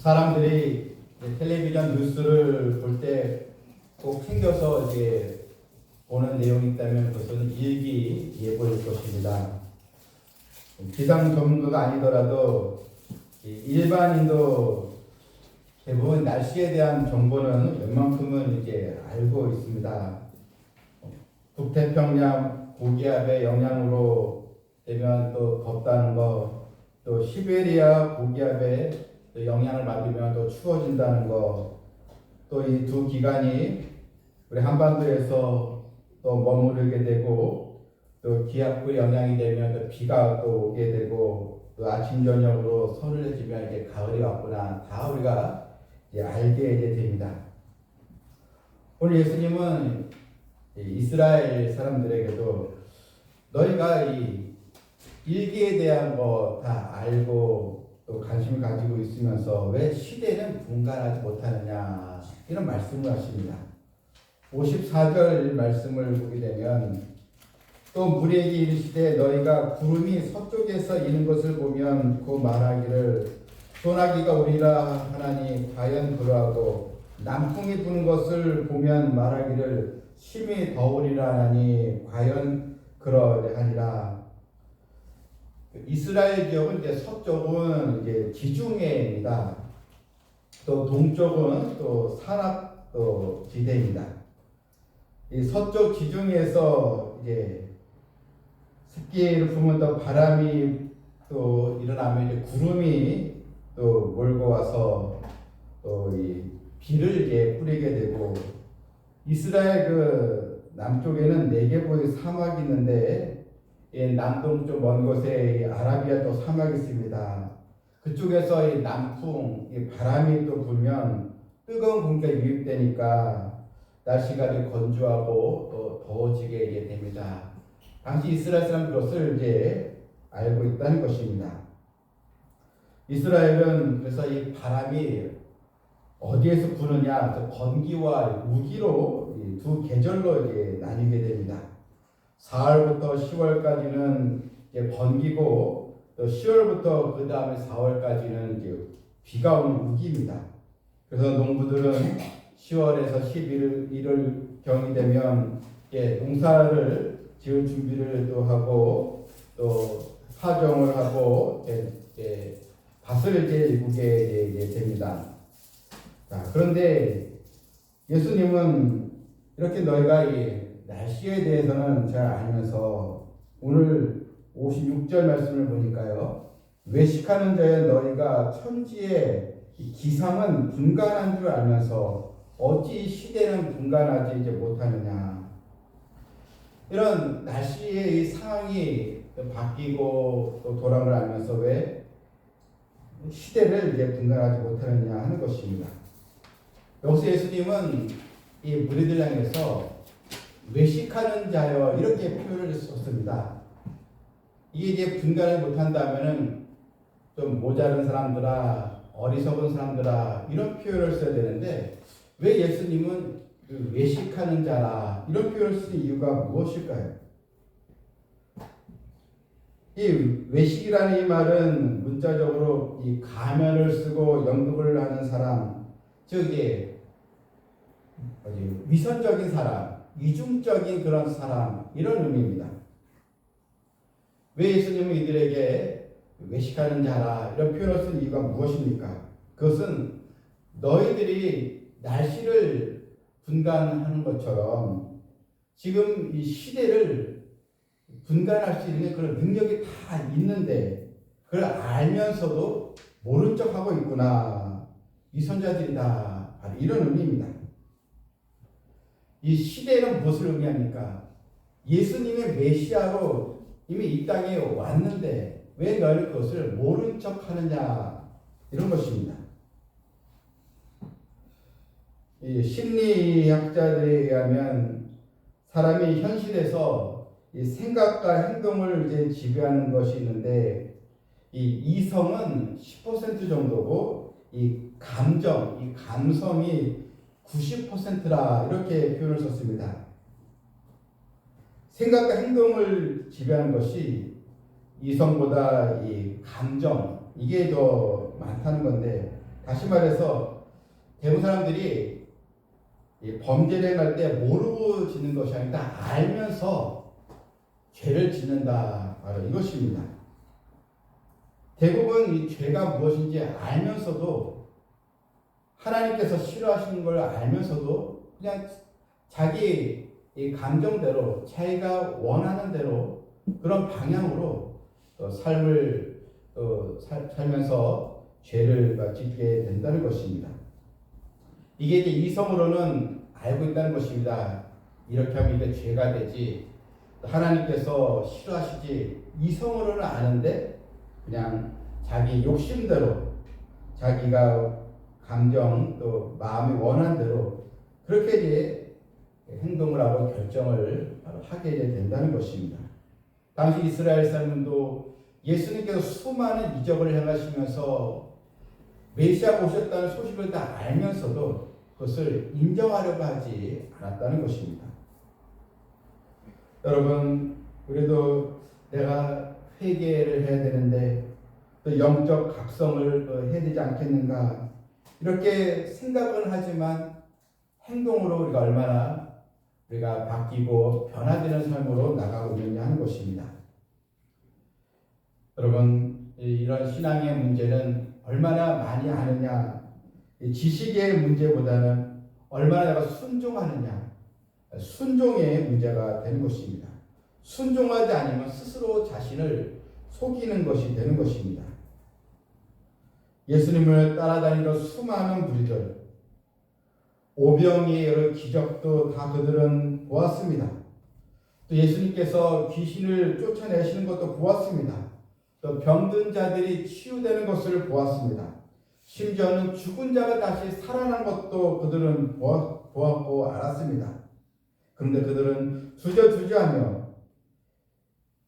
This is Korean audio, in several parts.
사람들이 텔레비전 뉴스를 볼 때 꼭 챙겨서 이제 보는 내용이 있다면 그것은 일기 예보일 것입니다. 기상 전문가가 아니더라도 일반인도 대부분 날씨에 대한 정보는 웬만큼은 이제 알고 있습니다. 북태평양 고기압의 영향으로 되면 또 덥다는 거, 또 시베리아 고기압의 영향을 받으면 또 추워진다는 거, 또 이 두 기간이 우리 한반도에서 또 머무르게 되고, 또 기압의 영향이 되면 또 비가 또 오게 되고, 또 아침 저녁으로 서늘해지면 이제 가을이 왔구나, 다 우리가 이제 알게 이제 됩니다. 오늘 예수님은 이스라엘 사람들에게도 너희가 이 일기에 대한 거 다 알고 또 관심을 가지고 있으면서 왜 시대는 분간하지 못하느냐, 이런 말씀을 하십니다. 54절 말씀을 보게 되면, 또 무리에게 이르시되 너희가 구름이 서쪽에서 이는 것을 보면 그 말하기를 소나기가 오리라 하나니 과연 그러하고, 남풍이 부는 것을 보면 말하기를 심히 더우리라 하나니 과연 그러하니라. 이스라엘 지역은 이제 서쪽은 이제 지중해입니다. 또 동쪽은 또 산악 또 지대입니다. 이 서쪽 지중해에서 이제 습기를 품은 또 바람이 또 일어나면 이제 구름이 또 몰고 와서 또 이 비를 이제 뿌리게 되고, 이스라엘 그 남쪽에는 네게보의 사막이 있는데, 남동쪽 먼 곳에 아라비아 또 사막이 있습니다. 그쪽에서 이 남풍, 이 바람이 또 불면 뜨거운 공기가 유입되니까 날씨가 좀 건조하고 또 더워지게 이제 됩니다. 당시 이스라엘 사람 그것을 이제 알고 있다는 것입니다. 이스라엘은 그래서 이 바람이 어디에서 부느냐, 건기와 우기로 두 계절로 이제 나뉘게 됩니다. 4월부터 10월까지는 이제 번기고, 또 10월부터 그 다음에 4월까지는 이제 비가 오는 우기입니다. 그래서 농부들은 10월에서 11월 경이 되면 이제 농사를 지을 준비를 또 하고, 또 파종을 하고, 이제 밭을 이제 일구게 이제 됩니다. 자, 그런데 예수님은 이렇게 너희가 이 날씨에 대해서는 잘 알면서 오늘 56절 말씀을 보니까요, 외식하는 자여 너희가 천지의 기상은 분간한 줄 알면서 어찌 시대는 분간하지 이제 못하느냐. 이런 날씨의 이 상황이 바뀌고 또 돌아감을 알면서 왜 시대를 이제 분간하지 못하느냐 하는 것입니다. 여기서 예수님은 이 무리들 향해서 외식하는 자여 이렇게 표현을 썼습니다. 이게 이제 분간을 못한다면은 좀 모자른 사람들아, 어리석은 사람들아, 이런 표현을 써야 되는데, 왜 예수님은 그 외식하는 자라 이런 표현을 쓴 이유가 무엇일까요? 이 외식이라는 이 말은 문자적으로 이 가면을 쓰고 연극을 하는 사람, 즉 이제 위선적인 사람, 이중적인 그런 사람, 이런 의미입니다. 왜 예수님은 이들에게 외식하는 자라 이런 표현을 쓴 이유가 무엇입니까? 그것은 너희들이 날씨를 분간하는 것처럼 지금 이 시대를 분간할 수 있는 그런 능력이 다 있는데, 그걸 알면서도 모른 척하고 있구나, 위선자들이다, 바로 이런 의미입니다. 이 시대는 무엇을 의미합니까? 예수님의 메시아로 이미 이 땅에 왔는데 왜 너희는 그것을 모른 척 하느냐, 이런 것입니다. 이 심리학자들에 의하면 사람이 현실에서 이 생각과 행동을 이제 지배하는 것이 있는데, 이 이성은 10% 정도고 이 감정, 이 감성이 90%라 이렇게 표현을 썼습니다. 생각과 행동을 지배하는 것이 이성보다 이 감정, 이게 더 많다는 건데, 다시 말해서 대부분 사람들이 이 범죄를 행할 때 모르고 짓는 것이 아니라 알면서 죄를 짓는다. 바로 이것입니다. 대부분 이 죄가 무엇인지 알면서도 하나님께서 싫어하시는 걸 알면서도 그냥 자기 이 감정대로 자기가 원하는 대로 그런 방향으로 삶을 살면서 죄를 짓게 된다는 것입니다. 이게 이제 이성으로는 알고 있다는 것입니다. 이렇게 하면 이게 죄가 되지, 하나님께서 싫어하시지, 이성으로는 아는데 그냥 자기 욕심대로 자기가 감정 또 마음이 원하는 대로 그렇게 이제 행동을 하고 결정을 하게 된다는 것입니다. 당시 이스라엘 사람도 예수님께서 수많은 이적을 행하시면서 메시아가 오셨다는 소식을 다 알면서도 그것을 인정하려고 하지 않았다는 것입니다. 여러분, 우리도 내가 회개를 해야 되는데 또 영적 각성을 해야 되지 않겠는가 이렇게 생각은 하지만 행동으로 우리가 얼마나 우리가 바뀌고 변화되는 삶으로 나가고 있느냐 하는 것입니다. 여러분, 이런 신앙의 문제는 얼마나 많이 아느냐, 지식의 문제보다는 얼마나 내가 순종하느냐, 순종의 문제가 되는 것입니다. 순종하지 않으면 스스로 자신을 속이는 것이 되는 것입니다. 예수님을 따라다니던 수많은 무리들, 오병이의 여러 기적도 다 그들은 보았습니다. 또 예수님께서 귀신을 쫓아내시는 것도 보았습니다. 또 병든 자들이 치유되는 것을 보았습니다. 심지어는 죽은 자가 다시 살아난 것도 그들은 보았고 알았습니다. 그런데 그들은 주저주저하며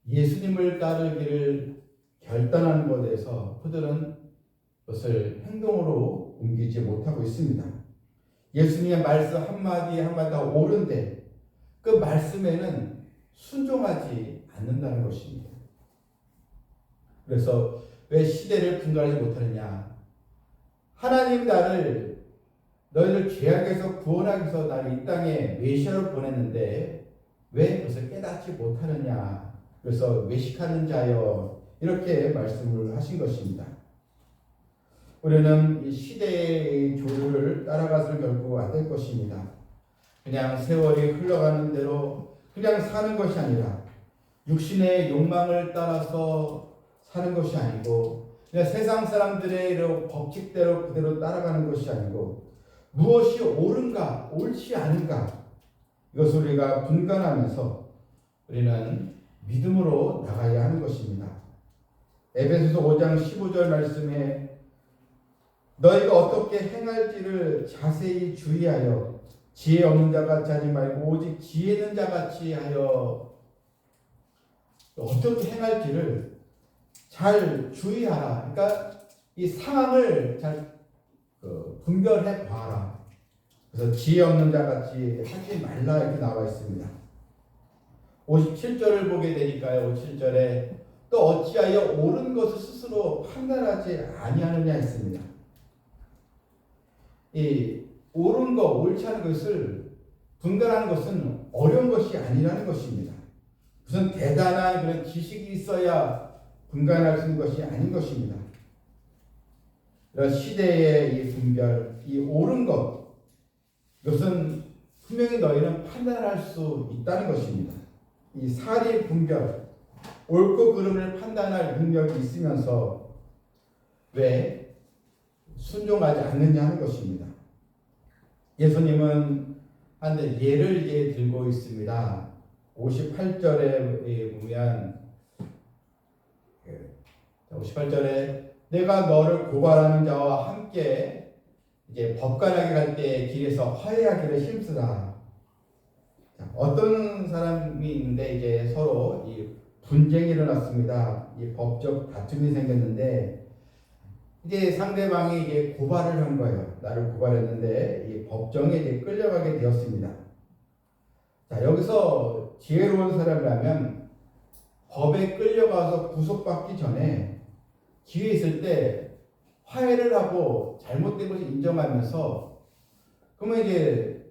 예수님을 따르기를 결단하는 것에 대해서 그들은 그것을 행동으로 옮기지 못하고 있습니다. 예수님의 말씀 한마디 한마디 다 옳은데 그 말씀에는 순종하지 않는다는 것입니다. 그래서 왜 시대를 분간하지 못하느냐? 하나님 너희를 죄악에서 구원하기 위해서 나를 이 땅에 메시아로 보냈는데 왜 그것을 깨닫지 못하느냐? 그래서 외식하는 자여 이렇게 말씀을 하신 것입니다. 우리는 이 시대의 조류를 따라가서는 결국 안 될 것입니다. 그냥 세월이 흘러가는 대로 그냥 사는 것이 아니라 육신의 욕망을 따라서 사는 것이 아니고 그냥 세상 사람들의 법칙대로 그대로 따라가는 것이 아니고 무엇이 옳은가 옳지 않은가 이것을 우리가 분간하면서 우리는 믿음으로 나가야 하는 것입니다. 에베소서 5장 15절 말씀에 너희가 어떻게 행할지를 자세히 주의하여 지혜 없는 자같이 하지 말고 오직 지혜 있는 자같이 하여 어떻게 행할지를 잘 주의하라. 그러니까 이 상황을 잘 분별해 봐라. 그래서 지혜 없는 자같이 하지 말라 이렇게 나와 있습니다. 57절을 보게 되니까요. 57절에 또 어찌하여 옳은 것을 스스로 판단하지 아니하느냐 했습니다. 이 옳은 것, 옳지 않은 것을 분간하는 것은 어려운 것이 아니라는 것입니다. 무슨 대단한 그런 지식이 있어야 분간할 수 있는 것이 아닌 것입니다. 이런 시대의 이 분별, 이 옳은 것, 이것은 분명히 너희는 판단할 수 있다는 것입니다. 이 사리 분별, 옳고 그름을 판단할 능력이 있으면서 왜 순종하지 않느냐 하는 것입니다. 예수님은 한 예를 들고 있습니다. 58절에 보면 58절에 내가 너를 고발하는 자와 함께 이제 법관하게 갈 때 길에서 화해하기를 힘쓰라. 어떤 사람이 있는데 이제 서로 이 분쟁이 일어났습니다. 이 법적 다툼이 생겼는데 이제 상대방이 이제 고발을 한 거예요. 나를 고발했는데 이 법정에 이제 끌려가게 되었습니다. 자, 여기서 지혜로운 사람이라면 법에 끌려가서 구속받기 전에 기회 있을 때 화해를 하고 잘못된 것을 인정하면서 그러면 이제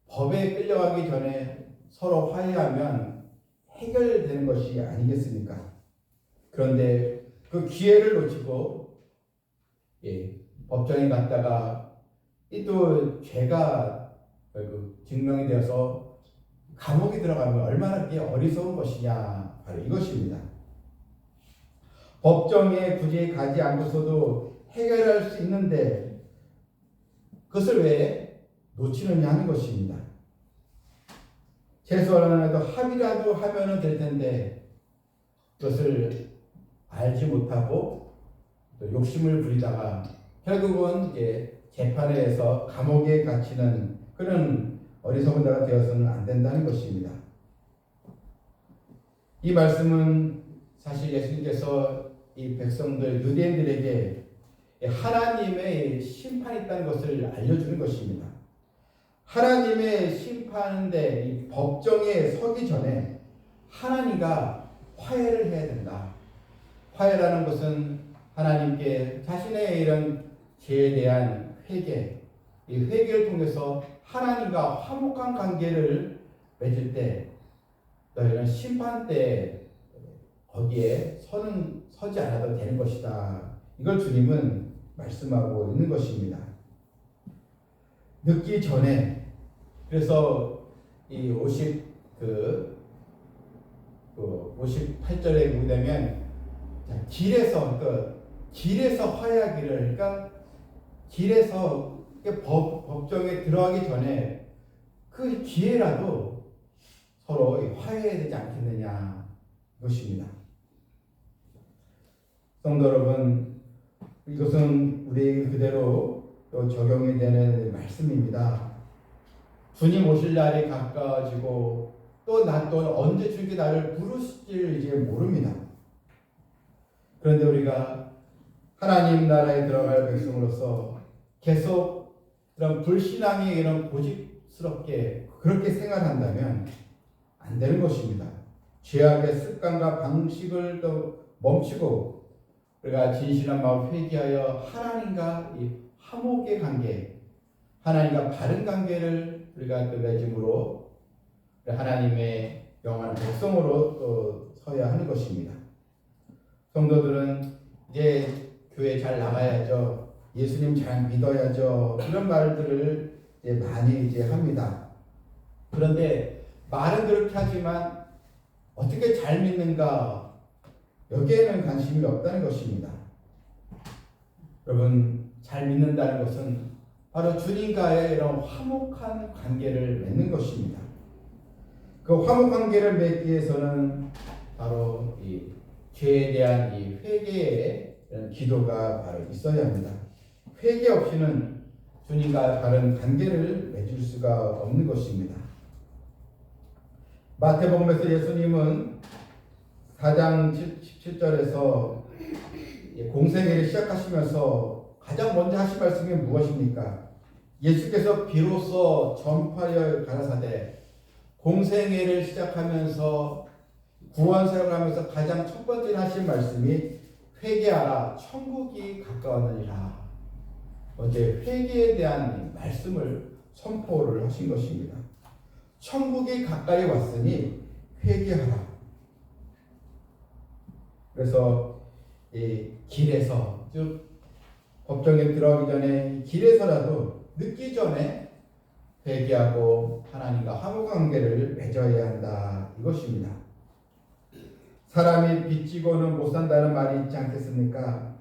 법에 끌려가기 전에 서로 화해하면 해결되는 것이 아니겠습니까? 그런데 그 기회를 놓치고 법정에 갔다가 또 죄가 증명이 되어서 감옥에 들어가면 얼마나 그게 어리석은 것이냐, 바로 이것입니다. 법정에 굳이 가지 않고서도 해결할 수 있는데 그것을 왜 놓치느냐 하는 것입니다. 최소한이라도 합의라도 하면 될 텐데 그것을 알지 못하고 또 욕심을 부리다가 결국은 재판에서 감옥에 갇히는 그런 어리석은 자가 되어서는 안 된다는 것입니다. 이 말씀은 사실 예수님께서 이 백성들 유대인들에게 하나님의 심판이 있다는 것을 알려주는 것입니다. 하나님의 심판인데 이 법정에 서기 전에 하나님과 화해를 해야 된다. 화해라는 것은 하나님께 자신의 이런 죄에 대한 회개, 이 회개를 통해서 하나님과 화목한 관계를 맺을 때 너희는 심판 때 거기에 서지 않아도 되는 것이다. 이걸 주님은 말씀하고 있는 것입니다. 늦기 전에, 그래서 이 58절에 보게 되면 길에서 화해하기를, 그러니까 길에서 법정에 들어가기 전에 그 기회라도 서로 화해해야 되지 않겠느냐, 이것입니다. 성도 여러분, 이것은 우리 그대로 또 적용이 되는 말씀입니다. 주님 오실 날이 가까워지고 또 언제 주님께 나를 부르실지 이제 모릅니다. 그런데 우리가 하나님 나라에 들어갈 백성으로서 계속 이런 불신앙의 이런 고집스럽게 그렇게 생활한다면 안 되는 것입니다. 죄악의 습관과 방식을 또 멈추고 우리가 진실한 마음 회개하여 하나님과 이 화목의 관계, 하나님과 바른 관계를 우리가 맺음으로 하나님의 영원한 백성으로 또 서야 하는 것입니다. 성도들은 이제 교회 잘 나가야죠, 예수님 잘 믿어야죠, 이런 말들을 많이 합니다. 그런데 말은 그렇게 하지만 어떻게 잘 믿는가, 여기에는 관심이 없다는 것입니다. 여러분, 잘 믿는다는 것은 바로 주님과의 이런 화목한 관계를 맺는 것입니다. 그 화목 관계를 맺기 위해서는 바로 이 죄에 대한 이 회개의 이런 기도가 바로 있어야 합니다. 회개 없이는 주님과 바른 관계를 맺을 수가 없는 것입니다. 마태복음에서 예수님은 4장 17절에서 공생애를 시작하시면서 가장 먼저 하신 말씀이 무엇입니까? 예수께서 비로소 전파하여 가라사대, 공생애를 시작하면서 구원사역을 하면서 가장 첫 번째 하신 말씀이 회개하라, 천국이 가까웠느니라. 어제 회개에 대한 말씀을 선포를 하신 것입니다. 천국이 가까이 왔으니 회개하라. 그래서 이 길에서, 즉 법정에 들어가기 전에 길에서라도 늦기 전에 회개하고 하나님과 화목 관계를 맺어야 한다, 이것입니다. 사람이 빚지고는 못 산다는 말이 있지 않겠습니까?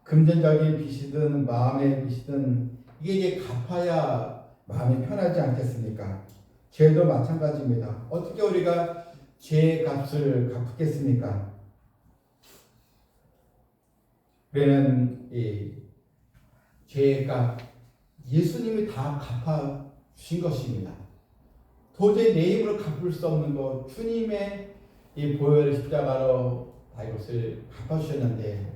금전적인 빚이든 마음의 빚이든 이게 이제 갚아야 마음이 편하지 않겠습니까? 죄도 마찬가지입니다. 어떻게 우리가 죄의 값을 갚겠습니까? 그러는 이 죄의 값 예수님이 다 갚아 주신 것입니다. 도저히 내 힘으로 갚을 수 없는 것, 주님의 이 보혈의 십자가로 다 이것을 갚아 주셨는데,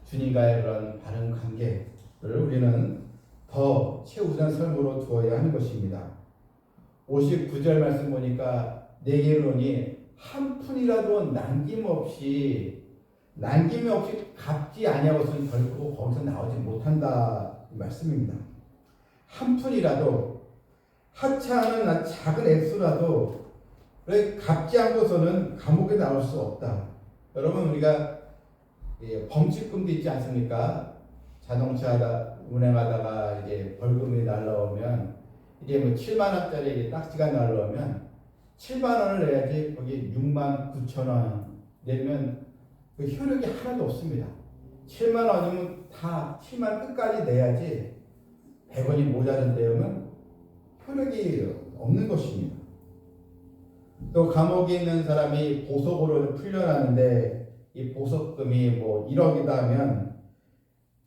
주님과의 그런 바른 관계를 우리는 더 최우선 삶으로 두어야 하는 것입니다. 59절 말씀 보니까 내게 이르노니 한 푼이라도 남김없이 남김이 없이 갚지 아니하고서는 결코 거기서 나오지 못한다 이 말씀입니다. 한 푼이라도 하찮은 작은 액수라도 갚지 않고서는 감옥에 나올 수 없다. 여러분 우리가 범칙금도 있지 않습니까? 자동차 운행하다가 이제 벌금이 날라오면 이제 뭐 7만 원짜리 딱지가 날라오면 7만 원을 내야지 거기 6만 9천 원 내면 그 효력이 하나도 없습니다. 7만 원이면 다 7만 끝까지 내야지 100원이 모자른 데면 효력이 없는 것입니다. 또 감옥에 있는 사람이 보석으로 풀려나는데 이 보석금이 뭐 1억이다 하면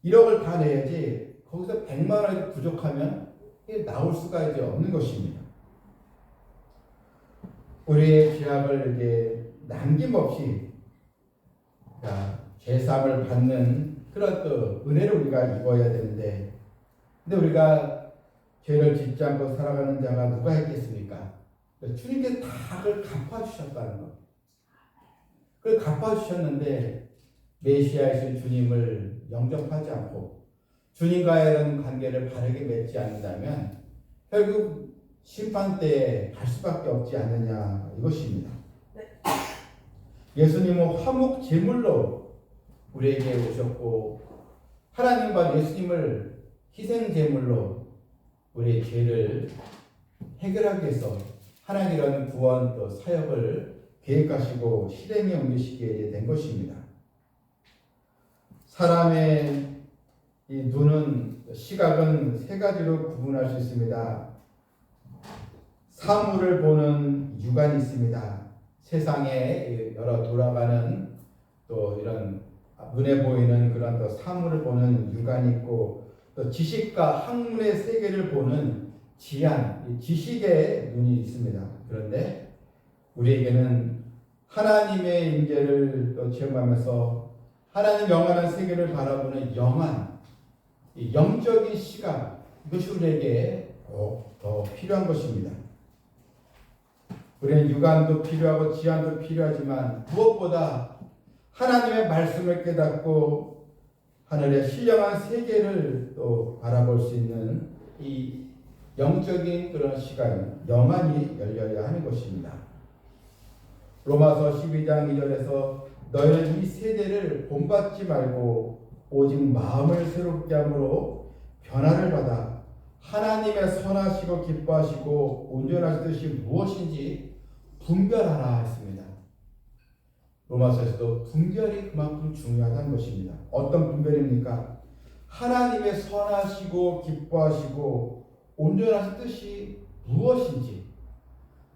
1억을 다 내야지 거기서 100만 원이 부족하면 이게 나올 수가 이제 없는 것입니다. 우리의 죄악을 이제 남김없이 죄사함을 받는 그런 또 은혜를 우리가 입어야 되는데, 근데 우리가 죄를 짓지 않고 살아가는 자가 누가 있겠습니까? 주님께서 다 그걸 갚아주셨다는 것. 그걸 갚아주셨는데 메시아이신 주님을 영접하지 않고 주님과의 이런 관계를 바르게 맺지 않는다면 결국 심판대에 갈 수밖에 없지 않느냐 이것입니다. 예수님은 화목 제물로 우리에게 오셨고 하나님과 예수님을 희생 제물로 우리의 죄를 해결하기 위해서 하나님이라는 구원 또 사역을 계획하시고 실행에 옮기시게 된 것입니다. 사람의 이 눈은 시각은 세 가지로 구분할 수 있습니다. 사물을 보는 육안이 있습니다. 세상에 여러 돌아가는 또 이런 눈에 보이는 그런 또 사물을 보는 육안이 있고, 또 지식과 학문의 세계를 보는 지안, 지식의 눈이 있습니다. 그런데 우리에게는 하나님의 임재를 또 체험하면서 하나님 영원한 세계를 바라보는 영안, 영적인 시각, 이것이 우리에게 꼭 더 필요한 것입니다. 우리는 육안도 필요하고 지안도 필요하지만 무엇보다 하나님의 말씀을 깨닫고 하늘의 신령한 세계를 또 바라볼 수 있는 이 영적인 그런 시간, 영안이 열려야 하는 것입니다. 로마서 12장 2절에서 너희는 이 세대를 본받지 말고 오직 마음을 새롭게 함으로 변화를 받아 하나님의 선하시고 기뻐하시고 온전하신 뜻이 무엇인지 분별하라 했습니다. 로마서에서도 분별이 그만큼 중요하다는 것입니다. 어떤 분별입니까? 하나님의 선하시고 기뻐하시고 온전하신 뜻이 무엇인지,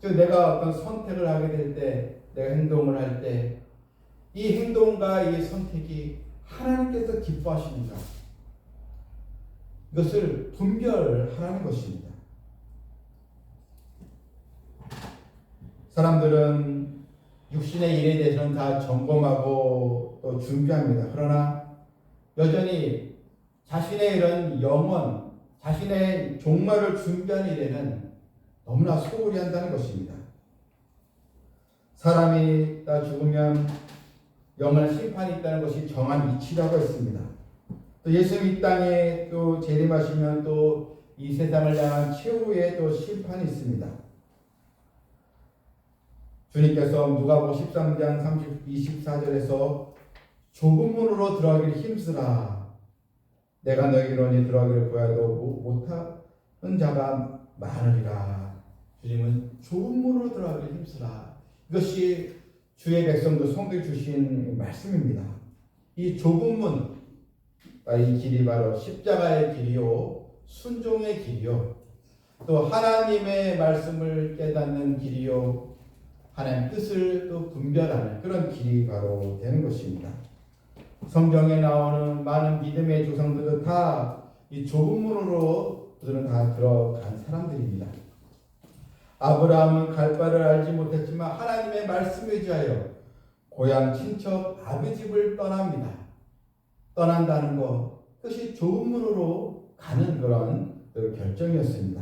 즉 내가 어떤 선택을 하게 될 때, 내가 행동을 할 때 이 행동과 이 선택이 하나님께서 기뻐하시는가, 이것을 분별하라는 것입니다. 사람들은 육신의 일에 대해서는 다 점검하고 또 준비합니다. 그러나 여전히 자신의 이런 영혼, 자신의 종말을 준비하는 일에는 너무나 소홀히 한다는 것입니다. 사람이 다 죽으면 영원한 심판이 있다는 것이 정한 이치라고 했습니다. 또 예수님 이 땅에 또 재림하시면 또 이 세상을 향한 최후의 또 심판이 있습니다. 주님께서 누가복음 13장 24절에서 좁은 문으로 들어가기를 힘쓰라. 내가 너희로니 들어가기를 구하여도 못하는 자가 많으리라. 주님은 좁은 문으로 들어가기를 힘쓰라. 이것이 주의 백성들 성도에 주신 말씀입니다. 이 좁은 문, 이 길이 바로 십자가의 길이요, 순종의 길이요, 또 하나님의 말씀을 깨닫는 길이요, 하나님 뜻을 또 분별하는 그런 길이 바로 되는 것입니다. 성경에 나오는 많은 믿음의 조상들은 다 이 좁은 문으로 그들은 다 들어간 사람들입니다. 아브라함은 갈 바를 알지 못했지만 하나님의 말씀에 의지하여 고향 친척 아비 집을 떠납니다. 떠난다는 것, 그것이 좁은 문으로 가는 그런 결정이었습니다.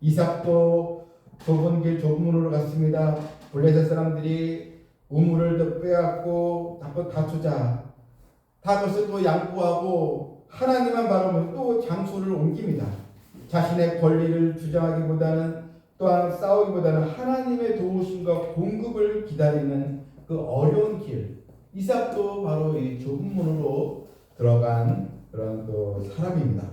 이삭도 좁은 길 좁은 문으로 갔습니다. 블레셋 사람들이 우물을 또 빼앗고 자꾸 다투자. 그것을 또 양보하고 하나님만 바라보면 또 장소를 옮깁니다. 자신의 권리를 주장하기보다는 또한 싸우기보다는 하나님의 도우심과 공급을 기다리는 그 어려운 길. 이삭도 바로 이 좁은 문으로 들어간 그런 또 사람입니다.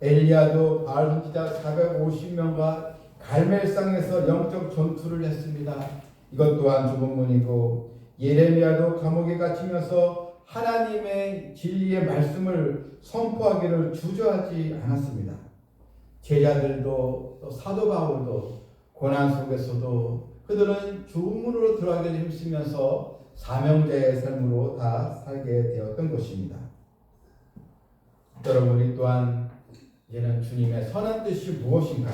엘리야도 바알 선지자 450명과 갈멜산에서 영적 전투를 했습니다. 이것 또한 좁은 문이고, 예레미야도 감옥에 갇히면서 하나님의 진리의 말씀을 선포하기를 주저하지 않았습니다. 제자들도 또 사도 바울도 고난 속에서도 그들은 좁은 문으로 들어가기를 힘쓰면서 사명자의 삶으로 다 살게 되었던 것입니다. 여러분이 또한 이제는 주님의 선한 뜻이 무엇인가?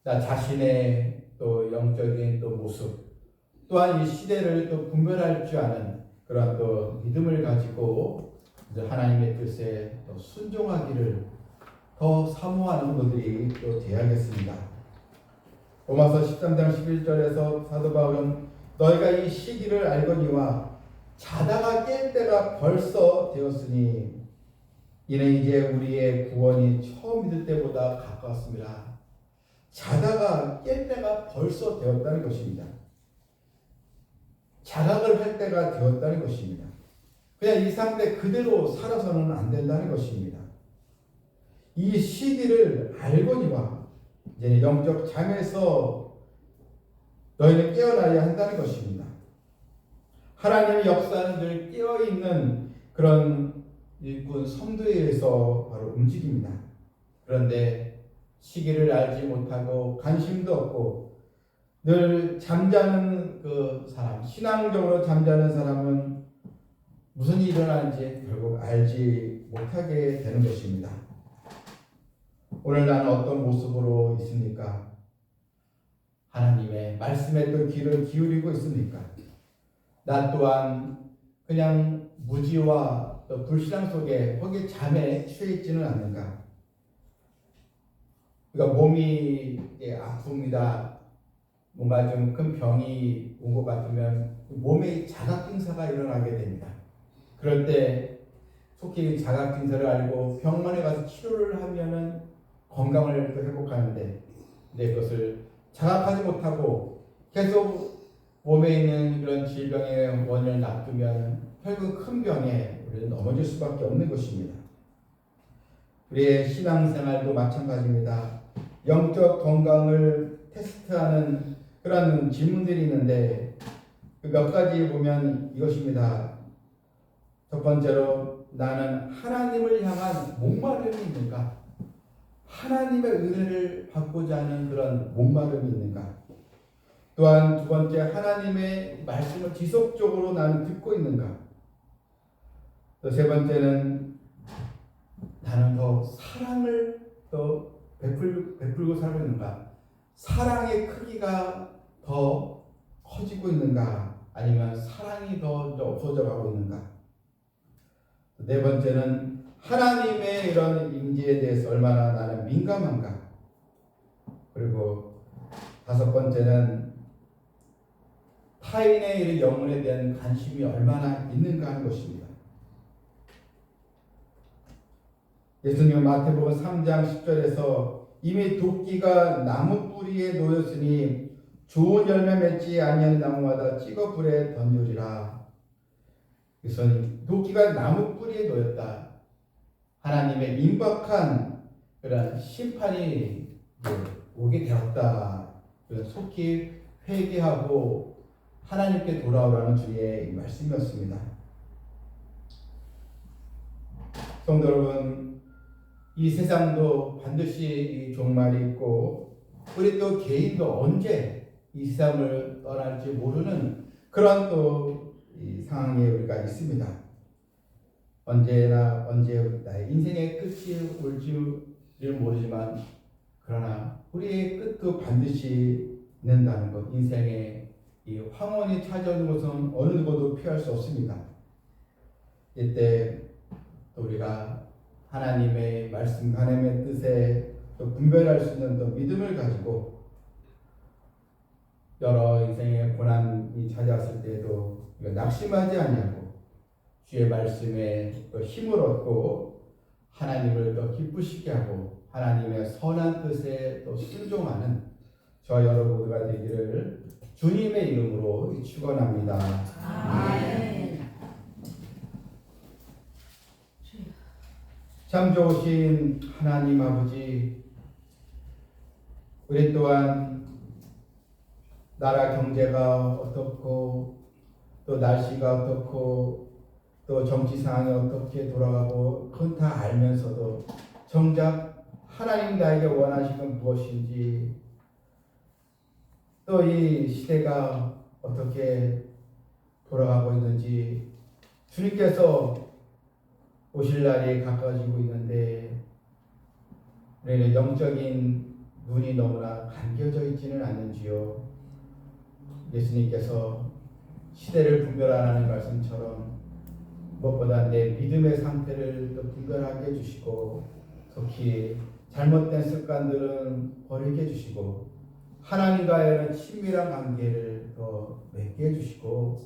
나 자신의 또 영적인 또 모습, 또한 이 시대를 또 분별할 줄 아는 그런 또 믿음을 가지고 하나님의 뜻에 또 순종하기를 더 사모하는 분들이 또 되어야겠습니다. 로마서 13장 11절에서 사도 바울은 너희가 이 시기를 알거니와 자다가 깰 때가 벌써 되었으니 이는 이제 우리의 구원이 처음 믿을 때보다 가까웠습니다. 자다가 깰 때가 벌써 되었다는 것입니다. 자각을 할 때가 되었다는 것입니다. 그냥 이 상태 그대로 살아서는 안 된다는 것입니다. 이 시기를 알거니와 이제 영적 잠에서 너희는 깨어나야 한다는 것입니다. 하나님의 역사는 늘 깨어있는 그런 일꾼 성도에 의해서 바로 움직입니다. 그런데 시기를 알지 못하고 관심도 없고 늘 잠자는 그 사람, 신앙적으로 잠자는 사람은 무슨 일이 일어나는지 결국 알지 못하게 되는 것입니다. 오늘 나는 어떤 모습으로 있습니까? 하나님의 말씀에 또 귀를 기울이고 있습니까? 나 또한 그냥 무지와 또 불신앙 속에 거기에 잠에 취해 있지는 않는가? 그러니까 몸이 아픕니다. 뭔가 좀 큰 병이 온 것 같으면 몸에 자각증사가 일어나게 됩니다. 그럴 때 속히 자각증사를 알고 병원에 가서 치료를 하면은 건강을 회복하는데, 근데 그것을 자각하지 못하고 계속 몸에 있는 그런 질병의 원인을 놔두면 결국 큰 병에 우리는 넘어질 수밖에 없는 것입니다. 우리의 신앙생활도 마찬가지입니다. 영적 건강을 테스트하는 그런 질문들이 있는데 그 몇 가지 보면 이것입니다. 첫 번째로 나는 하나님을 향한 목마름이 있는가? 하나님의 은혜를 받고자 하는 그런 목마름이 있는가? 또한 두 번째, 하나님의 말씀을 지속적으로 나는 듣고 있는가? 또 세 번째는 나는 더 사랑을 더 베풀고 살고 있는가? 사랑의 크기가 더 커지고 있는가? 아니면 사랑이 더 없어져 가고 있는가? 네 번째는 하나님의 이런 임재에 대해서 얼마나 나는 민감한가? 그리고 다섯 번째는 타인의 이런 영혼에 대한 관심이 얼마나 있는가 하는 것입니다. 예수님은 마태복음 3장 10절에서 이미 도끼가 나무 뿌리에 놓였으니 좋은 열매 맺지 아니한 나무마다 찍어 불에 던지리라. 그래서 도끼가 나무 뿌리에 놓였다. 하나님의 민박한 그런 심판이 오게 되었다. 속히 회개하고 하나님께 돌아오라는 주의 말씀이었습니다. 성도 여러분, 이 세상도 반드시 이 종말이 있고 우리 또 개인도 언제 이 세상을 떠날지 모르는 그런 또 이 상황에 우리가 있습니다. 언제나 언제 나의 인생의 끝이 올지를 모르지만 그러나 우리의 끝도 반드시 있는다는 것, 인생의 이 황혼이 찾아오는 것은 어느 누구도 피할 수 없습니다. 이때 또 우리가 하나님의 말씀, 하나님의 뜻에 또 분별할 수 있는 또 믿음을 가지고 여러 인생의 찾아왔을 때에도 낙심하지 아니하고 주의 말씀에 또 힘을 얻고 하나님을 더 기쁘시게 하고 하나님의 선한 뜻에 또 순종하는 저 여러 모두가 되기를 주님의 이름으로 축원합니다. 아멘. 참 좋으신 하나님 아버지, 우리 또한 나라 경제가 어떻고 또 날씨가 어떻고 또 정치 상황이 어떻게 돌아가고 그건 다 알면서도 정작 하나님 나에게 원하시는 건 무엇인지 또 이 시대가 어떻게 돌아가고 있는지 주님께서 오실 날이 가까워지고 있는데 우리는 영적인 눈이 너무나 감겨져 있지는 않는지요. 예수님께서 시대를 분별하라는 말씀처럼 무엇보다 내 믿음의 상태를 또 분별하게 해주시고 특히 잘못된 습관들은 버리게 해주시고 하나님과의 친밀한 관계를 더 맺게 해주시고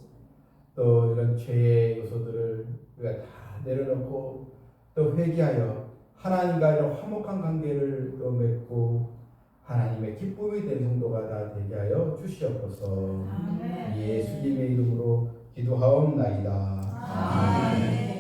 또 이런 죄의 요소들을 우리가 다 내려놓고 또 회개하여 하나님과의 화목한 관계를 또 맺고 하나님의 기쁨이 된 성도가 다 되게 하여 주시옵소서. 아멘. 예수님의 이름으로 기도하옵나이다. 아멘.